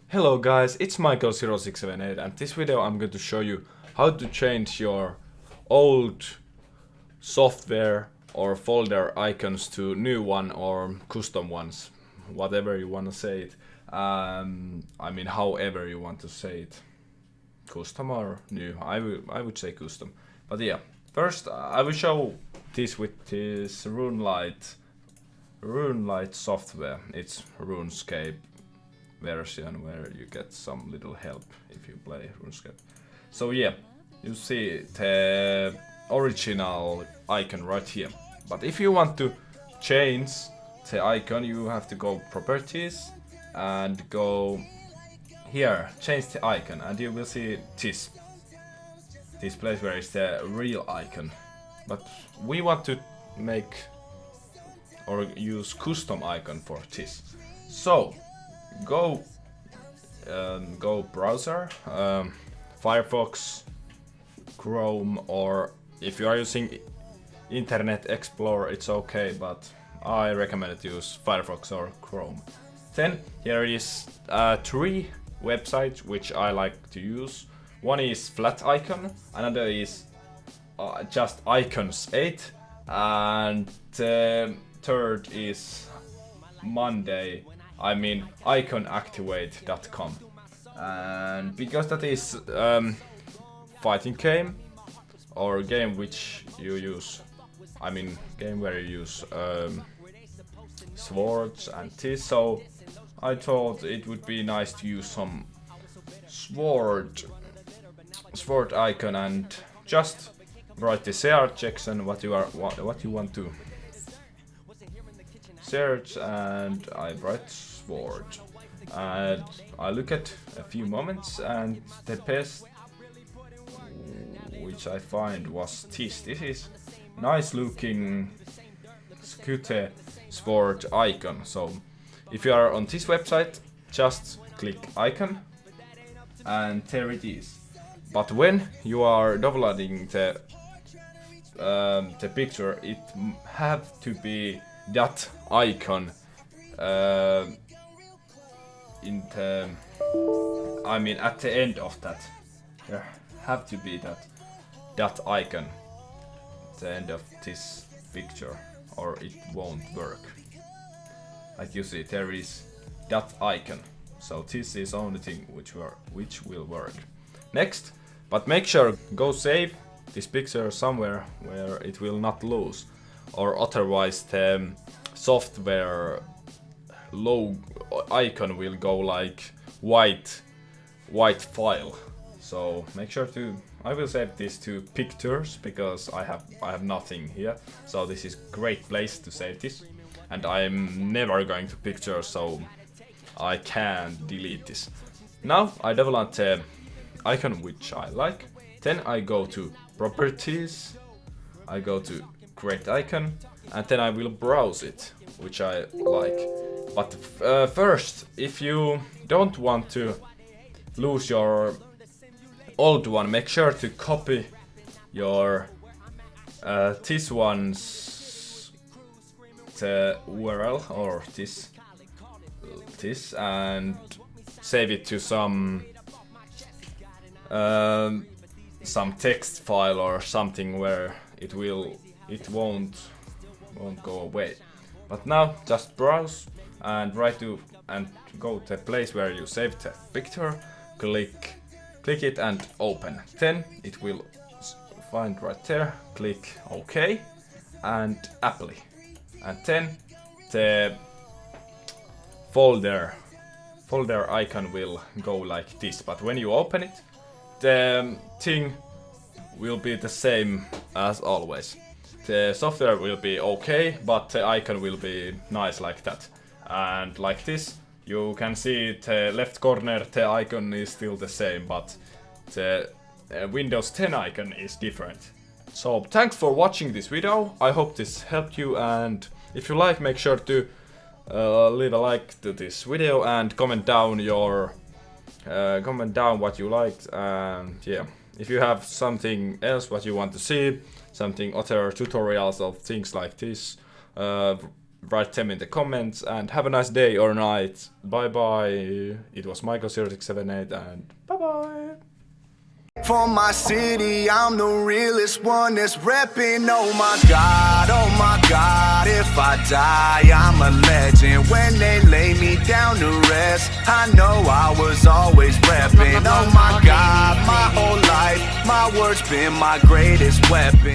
Hello guys, it's Mikael0678 and this video I'm going to show you how to change your old software or folder icons to new one or custom ones, whatever you want to say it. I mean however you want to say it, custom or new. I would say custom, but yeah. First I will show this with this RuneLite software. It's RuneScape version where you get some little help if you play RuneScape. So yeah, you see the original icon right here. But if you want to change the icon, you have to go properties and go here, change the icon, and you will see this place where is the real icon. But we want to make or use custom icon for this. So go browser, Firefox, Chrome, or if you are using Internet Explorer it's okay, but I recommend to use Firefox or Chrome. Then here is 3 websites which I like to use. One is Flat Icon, another is just Icons 8, and third is iconactivate.com. And because that is fighting game or game which you use, game where you use swords and this, so I thought it would be nice to use some sword icon and just write the search section what you want to search, and I write sword and I look at a few moments, and the best which I find was this. This is nice looking scute sword icon. So if you are on this website, just click icon and there it is. But when you are downloading the picture, it have to be that icon at the end of that. There have to be that icon at the end of this picture, or it won't work. Like you see, there is that icon. So this is only thing which will work. Next, but make sure go save this picture somewhere where it will not lose, or otherwise the software logo icon will go like white file. So make sure to, I will save this to pictures because I have nothing here, so this is great place to save this, and I'm never going to pictures, so I can't delete this. Now I download the icon which I like, then I go to properties, I go to create icon, and then I will browse it, which I like. But first, if you don't want to lose your old one, make sure to copy your this one's the URL or this and save it to some text file or something where it won't go away. But now just browse and go to the place where you saved the picture, click it and open. Then it will find right there, click OK and apply. And then the folder icon will go like this, but when you open it, the thing will be the same as always. The software will be okay, but the icon will be nice like that. And like this, you can see the left corner, the icon is still the same, but the Windows 10 icon is different. So thanks for watching this video, I hope this helped you, and if you like, make sure to leave a like to this video and comment down what you liked, and yeah, if you have something else what you want to see, something other tutorials of things like this, write them in the comments, and have a nice day or night. Bye bye. It was Mikael0678, and bye bye. For my city, I'm the realest one that's reppin'. Oh my God, if I die, I'm a legend. When they lay me down to rest, I know I was always reppin'. Oh my God, my whole life, my words been my greatest weapon.